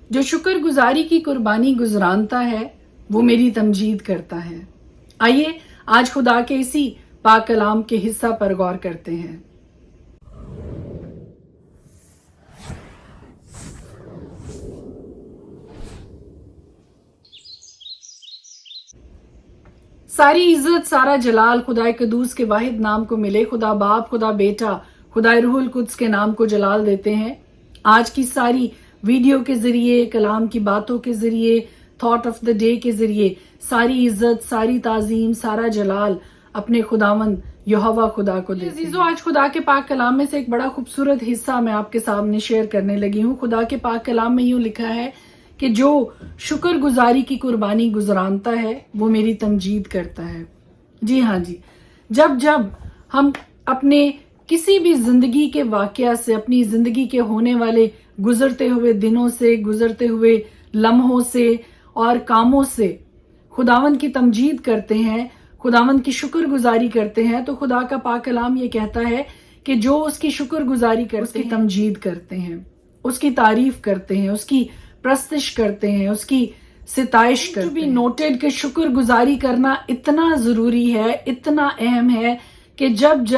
جو شکر گزاری کی قربانی گزرانتا ہے وہ میری تمجید کرتا ہے۔ آئیے آج خدا کے اسی پاک کلام کے حصہ پر غور کرتے ہیں۔ ساری عزت سارا جلال خدا قدوس کے واحد نام کو ملے۔ خدا باپ، خدا بیٹا، خدا روح القدس کے نام کو جلال دیتے ہیں۔ آج کی ساری ویڈیو کے ذریعے، کلام کی باتوں کے ذریعے، تھاٹ آف دا ڈے کے ذریعے ساری عزت، ساری تعظیم، سارا جلال اپنے خداوند یہوہ خدا کو دیتے ہیں۔ عزیزو، آج خدا کے پاک کلام میں سے ایک بڑا خوبصورت حصہ میں آپ کے سامنے شیئر کرنے لگی ہوں۔ خدا کے پاک کلام میں یوں لکھا ہے کہ جو شکر گزاری کی قربانی گزرانتا ہے وہ میری تمجید کرتا ہے۔ جی ہاں جی، جب ہم اپنے کسی بھی زندگی کے واقعہ سے، اپنی زندگی کے ہونے والے گزرتے ہوئے دنوں سے، گزرتے ہوئے لمحوں سے اور کاموں سے خداوند کی تمجید کرتے ہیں، خداوند کی شکر گزاری کرتے ہیں، تو خدا کا پاک کلام یہ کہتا ہے کہ جو اس کی شکر گزاری کرتے ہیں، اس کی تمجید کرتے ہیں، اس کی تعریف کرتے ہیں، اس کی پرستش کرتے ہیں، اس کی ستائش کرتے ہیں۔ بھی نوٹڈ کہ شکر گزاری کرنا اتنا ضروری ہے، اتنا اہم ہے کہ جب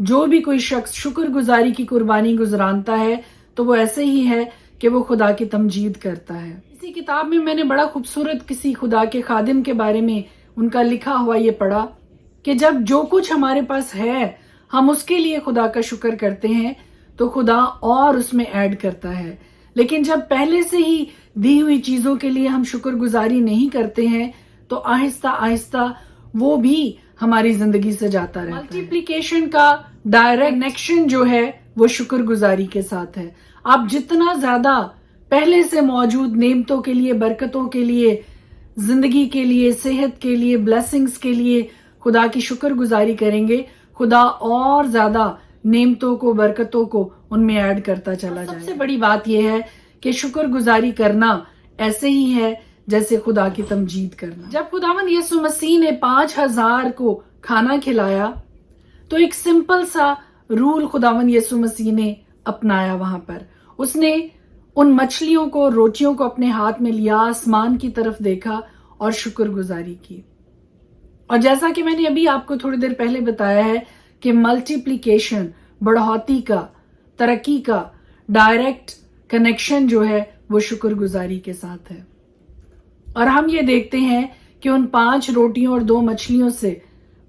جو بھی کوئی شخص شکر گزاری کی قربانی گزرانتا ہے تو وہ ایسے ہی ہے کہ وہ خدا کی تمجید کرتا ہے۔ اسی کتاب میں نے بڑا خوبصورت کسی خدا کے خادم کے بارے میں ان کا لکھا ہوا یہ پڑھا کہ جب جو کچھ ہمارے پاس ہے ہم اس کے لیے خدا کا شکر کرتے ہیں تو خدا اور اس میں ایڈ کرتا ہے، لیکن جب پہلے سے ہی دی ہوئی چیزوں کے لیے ہم شکر گزاری نہیں کرتے ہیں تو آہستہ آہستہ وہ بھی ہماری زندگی سے جاتا رہتا ہے۔ ملٹیپلیکیشن کا ڈائریکٹ کنیکشن جو ہے وہ شکر گزاری کے ساتھ ہے۔ آپ جتنا زیادہ پہلے سے موجود نعمتوں کے لیے، برکتوں کے لیے، زندگی کے لیے، صحت کے لیے، بلیسنگز کے لیے خدا کی شکر گزاری کریں گے، خدا اور زیادہ نعمتوں کو، برکتوں کو ان میں ایڈ کرتا چلا جائے۔ سب سے بڑی بات یہ ہے کہ شکر گزاری کرنا ایسے ہی ہے جیسے خدا کی تمجید کرنا۔ جب خداوند یسوع مسیح نے 5000 کو کھانا کھلایا تو ایک سمپل سا رول خداوند یسوع مسیح نے اپنایا۔ وہاں پر اس نے ان مچھلیوں کو، روٹیوں کو اپنے ہاتھ میں لیا، آسمان کی طرف دیکھا اور شکر گزاری کی۔ اور جیسا کہ میں نے ابھی آپ کو تھوڑی دیر پہلے بتایا ہے کہ ملٹیپلیکیشن، بڑھوتی کا، ترقی کا ڈائریکٹ کنیکشن جو ہے وہ شکر گزاری کے ساتھ ہے۔ اور ہم یہ دیکھتے ہیں کہ ان 5 روٹیوں اور 2 مچھلیوں سے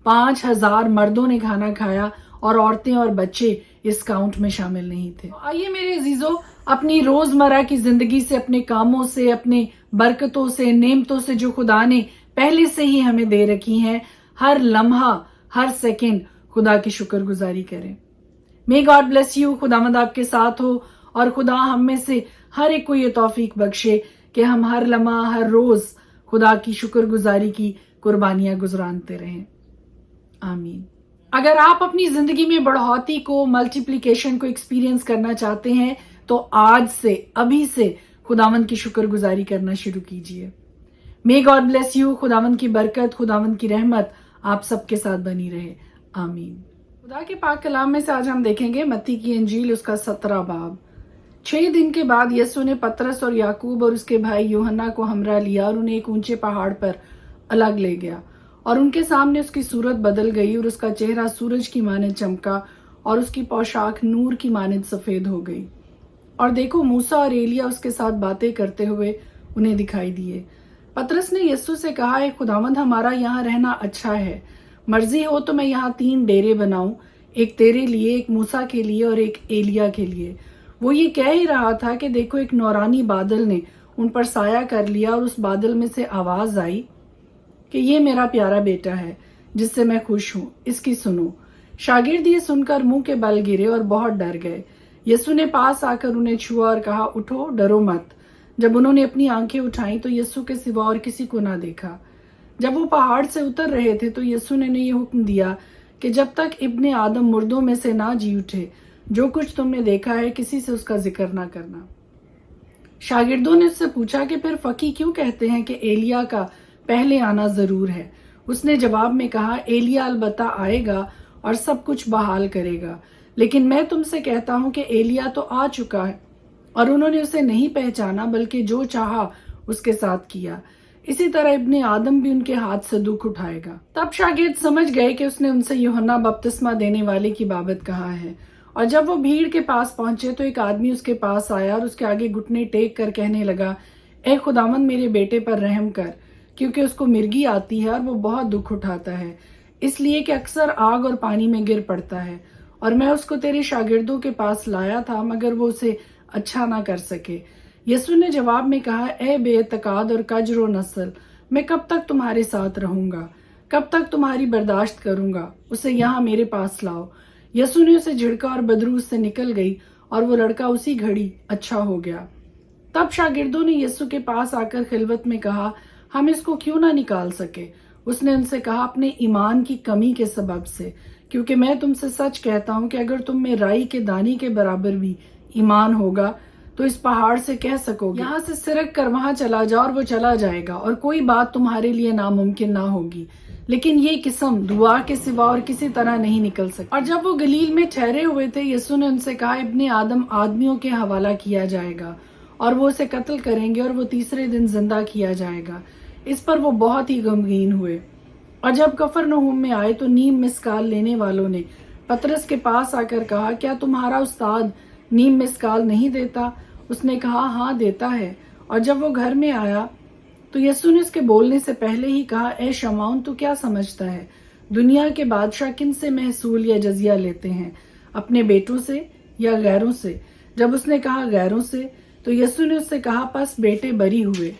5000 مردوں نے کھانا کھایا اور عورتیں اور بچے اس کاؤنٹ میں شامل نہیں تھے۔ آئیے میرے عزیزو، اپنی روزمرہ کی زندگی سے، اپنے کاموں سے، اپنے برکتوں سے، نعمتوں سے جو خدا نے پہلے سے ہی ہمیں دے رکھی ہیں، ہر لمحہ، ہر سیکنڈ خدا کی شکر گزاری کریں۔ May God bless you، خداوند آپ کے ساتھ ہو اور خدا ہم میں سے ہر ایک کو یہ توفیق بخشے کہ ہم ہر لمحہ، ہر روز خدا کی شکر گزاری کی قربانیاں گزرانتے رہیں۔ آمین۔ اگر آپ اپنی زندگی میں بڑھوتی کو، ملٹیپلیکیشن کو ایکسپیرینس کرنا چاہتے ہیں تو آج سے، ابھی سے خداوند کی شکر گزاری کرنا شروع کیجئے۔ May God bless you، خداوند کی برکت، خداوند کی رحمت آپ سب کے ساتھ بنی رہے۔ آمین۔ خدا کے پاک کلام میں سے آج ہم دیکھیں گے متی کی انجیل، اس کا 17 باب۔ 6 دن کے بعد یسوع نے پترس اور یعقوب اور اس کے بھائی یوحنا کو ہمراہ لیا اور انہیں ایک اونچے پہاڑ پر الگ لے گیا، اور ان کے سامنے اس کی صورت بدل گئی اور اس کا چہرہ سورج کی مانند چمکا اور اس کی پوشاک نور کی مانند سفید ہو گئی۔ اور دیکھو، موسیٰ اور ایلیا اس کے ساتھ باتیں کرتے ہوئے انہیں دکھائی دیے۔ پترس نے یسوع سے کہا، اے خداوند، ہمارا یہاں رہنا اچھا ہے، مرضی ہو تو میں یہاں 3 ڈیرے بناؤں، ایک تیرے لیے، ایک موسیٰ کے لیے اور ایک ایلیا کے لیے۔ وہ یہ کہہ ہی رہا تھا کہ دیکھو، ایک نورانی بادل نے ان پر سایہ کر لیا اور اس بادل میں سے آواز آئی کہ یہ میرا پیارا بیٹا ہے جس سے میں خوش ہوں، اس کی سنو۔ شاگرد یہ سن کر منہ کے بل گرے اور بہت ڈر گئے۔ یسوع نے پاس آ کر انہیں چھوا اور کہا، اٹھو، ڈرو مت۔ جب انہوں نے اپنی آنکھیں اٹھائیں تو یسوع کے سوا اور کسی کو نہ دیکھا۔ جب وہ پہاڑ سے اتر رہے تھے تو یسوع نے یہ حکم دیا کہ جب تک ابن آدم مردوں میں سے نہ جی اٹھے، جو کچھ تم نے دیکھا ہے کسی سے اس کا ذکر نہ کرنا۔ شاگردوں نے اس سے پوچھا کہ پھر فقی کیوں کہتے ہیں کہ ایلیا کا پہلے آنا ضرور ہے؟ اس نے جواب میں کہا، ایلیا البتہ آئے گا اور سب کچھ بحال کرے گا، لیکن میں تم سے کہتا ہوں کہ ایلیا تو آ چکا ہے اور انہوں نے اسے نہیں پہچانا بلکہ جو چاہا اس کے ساتھ کیا۔ اسی طرح ابن آدم بھی ان کے ہاتھ سے دکھ اٹھائے گا۔ تب شاگرد سمجھ گئے کہ اس نے ان سے یوحنا بپتسمہ دینے والے کی بابت کہا ہے۔ اور جب وہ بھیڑ کے پاس پہنچے تو ایک آدمی اس کے پاس آیا اور اس کے آگے گھٹنے ٹیک کر کہنے لگا، اے خداوند میرے بیٹے پر رحم کر، کیونکہ اس کو مرگی آتی ہے اور وہ بہت دکھ اٹھاتا ہے، اس لیے کہ اکثر آگ اور پانی میں گر پڑتا ہے، اور میں اس کو تیرے شاگردوں کے پاس لایا تھا مگر وہ اسے اچھا نہ کر سکے۔ یسوع نے جواب میں کہا، اے بے اعتقاد اور کجرو نسل، میں کب تک تمہارے ساتھ رہوں گا، کب تک تمہاری برداشت کروں گا، اسے یہاں میرے پاس لاؤ۔ یسوع نے اسے جھڑکا اور بدبو اس سے نکل گئی اور وہ لڑکا اسی گھڑی اچھا ہو گیا۔ تب شاگردوں نے یسوع کے پاس آ کر خلوت میں کہا، ہم اس کو کیوں نہ نکال سکے؟ اس نے ان سے کہا، اپنے ایمان کی کمی کے سبب سے، کیونکہ میں تم سے سچ کہتا ہوں کہ اگر تم میں رائی کے دانے کے برابر بھی ایمان ہوگا تو اس پہاڑ سے کہہ سکو گے، یہاں سے سرک کر وہاں چلا جا، اور وہ چلا جائے گا، اور کوئی بات تمہارے لیے ناممکن نہ ہوگی۔ لیکن یہ قسم دعا کے سوا اور کسی طرح نہیں نکل سکتی۔ اور جب وہ گلیل میں ٹھہرے ہوئے تھے، یسوع نے ان سے کہا، ابن آدم آدمیوں کے حوالہ کیا جائے گا اور وہ اسے قتل کریں گے اور وہ تیسرے دن زندہ کیا جائے گا۔ اس پر وہ بہت ہی غمگین ہوئے۔ اور جب کفرنہوم میں آئے تو نیم مسکال لینے والوں نے پطرس کے پاس آ کر کہا، کیا تمہارا استاد نیم مسکال نہیں دیتا؟ اس نے کہا، ہاں دیتا ہے۔ اور جب وہ گھر میں آیا تو یسوع نے اس کے بولنے سے پہلے ہی کہا، اے شمعون، تو کیا سمجھتا ہے دنیا کے بادشاہ کن سے محصول یا جزیہ لیتے ہیں، اپنے بیٹوں سے یا غیروں سے؟ جب اس نے کہا غیروں سے تو یسوع نے اس سے کہا، پس بیٹے بری ہوئے،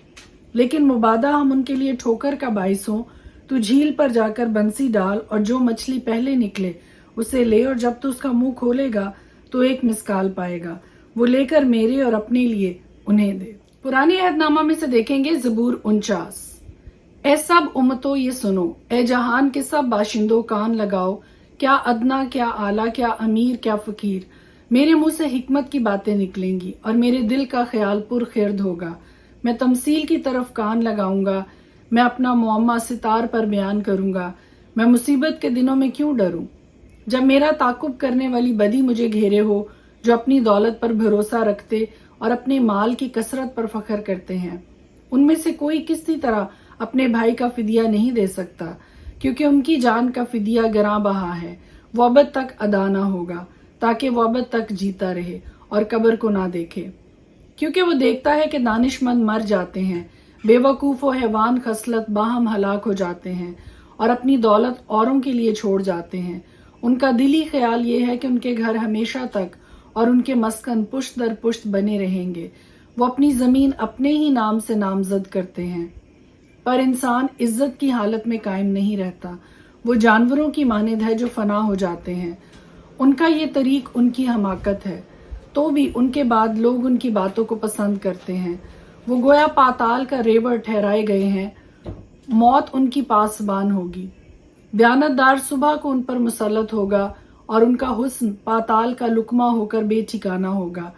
لیکن مبادا ہم ان کے لیے ٹھوکر کا باعث ہوں، تو جھیل پر جا کر بنسی ڈال اور جو مچھلی پہلے نکلے اسے لے، اور جب تو اس کا منہ کھولے گا تو ایک مسکال پائے گا، وہ لے کر میرے اور اپنے لیے انہیں دے۔ پرانے عہد نامہ میں سے دیکھیں گے زبور 49۔ اے سب امتوں یہ سنو، اے جہان کے سب باشندوں کان لگاؤ، کیا ادنا کیا اعلیٰ، کیا امیر کیا فقیر، میرے منہ سے حکمت کی باتیں نکلیں گی اور میرے دل کا خیال پرخرد ہوگا۔ میں تمثیل کی طرف کان لگاؤں گا، میں اپنا معمہ ستار پر بیان کروں گا۔ میں مصیبت کے دنوں میں کیوں ڈروں؟ جب میرا تعقب کرنے والی بدی مجھے گھیرے ہو، جو اپنی دولت پر بھروسہ رکھتے اور اپنے مال کی کثرت پر فخر کرتے ہیں، ان میں سے کوئی کسی طرح اپنے بھائی کا فدیہ نہیں دے سکتا، کیونکہ ان کی جان کا فدیہ گراں بہا ہے، وہ ابد تک ادا نہ ہوگا، تاکہ وہ ابد تک جیتا رہے اور قبر کو نہ دیکھے۔ کیونکہ وہ دیکھتا ہے کہ دانش مند مر جاتے ہیں، بے وقوف و حیوان خصلت باہم ہلاک ہو جاتے ہیں اور اپنی دولت اوروں کے لیے چھوڑ جاتے ہیں۔ ان کا دلی خیال یہ ہے کہ ان کے گھر ہمیشہ تک اور ان کے مسکن پشت در پشت بنے رہیں گے۔ وہ اپنی زمین اپنے ہی نام سے نامزد کرتے ہیں، پر انسان عزت کی حالت میں قائم نہیں رہتا۔ وہ جانوروں کی مانند ہے جو فنا ہو جاتے ہیں۔ ان کا یہ طریق ان کی حماقت ہے، تو بھی ان کے بعد لوگ ان کی باتوں کو پسند کرتے ہیں۔ وہ گویا پاتال کا ریوڑ ٹھہرائے گئے ہیں، موت ان کی پاسبان ہوگی۔ دیانتدار صبح کو ان پر مسلط ہوگا اور ان کا حسن پاتال کا لقمہ ہو کر بے ٹھکانہ ہوگا۔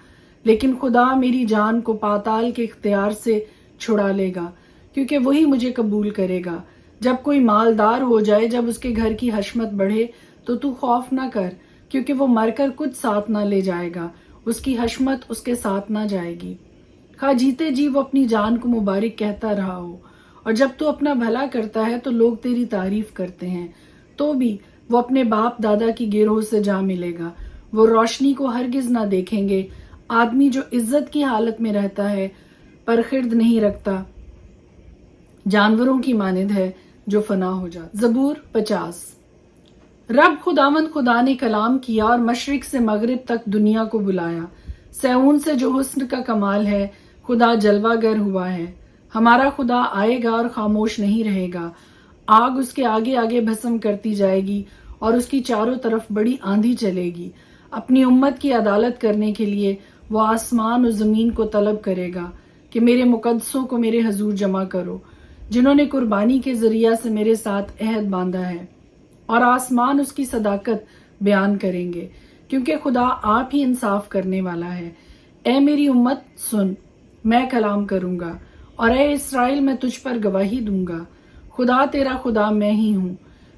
لیکن خدا میری جان کو پاتال کے اختیار سے چھڑا لے گا، کیونکہ وہی مجھے قبول کرے گا۔ جب کوئی مالدار ہو جائے، جب اس کے گھر کی حشمت بڑھے، تو خوف نہ کر، کیونکہ وہ مر کر کچھ ساتھ نہ لے جائے گا، اس کی حشمت اس کے ساتھ نہ جائے گی۔ خواہ جیتے جی وہ اپنی جان کو مبارک کہتا رہا ہو، اور جب تو اپنا بھلا کرتا ہے تو لوگ تیری تعریف کرتے ہیں، تو بھی وہ اپنے باپ دادا کی گروہ سے جا ملے گا۔ وہ روشنی کو ہرگز نہ دیکھیں گے۔ آدمی جو عزت کی حالت میں رہتا ہے پر خرد نہیں رکھتا، جانوروں کی مانند ہے جو فنا ہو جاتا۔ زبور 50۔ رب خداوند خدا نے کلام کیا اور مشرق سے مغرب تک دنیا کو بلایا۔ سیون سے جو حسن کا کمال ہے، خدا جلوہ گر ہوا ہے۔ ہمارا خدا آئے گا اور خاموش نہیں رہے گا۔ آگ اس کے آگے آگے بھسم کرتی جائے گی اور اس کی چاروں طرف بڑی آندھی چلے گی۔ اپنی امت کی عدالت کرنے کے لیے وہ آسمان و زمین کو طلب کرے گا کہ میرے مقدسوں کو میرے حضور جمع کرو، جنہوں نے قربانی کے ذریعہ سے میرے ساتھ عہد باندھا ہے، اور آسمان اس کی صداقت بیان کریں گے، کیونکہ خدا آپ ہی انصاف کرنے والا ہے۔ اے میری امت سن، میں کلام کروں گا، اور اے اسرائیل میں تجھ پر گواہی دوں گا۔ خدا تیرا خدا میں ہی ہوں،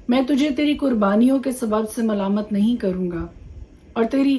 میں تجھے تیری قربانیوں کے سبب سے ملامت نہیں کروں گا، اور تیری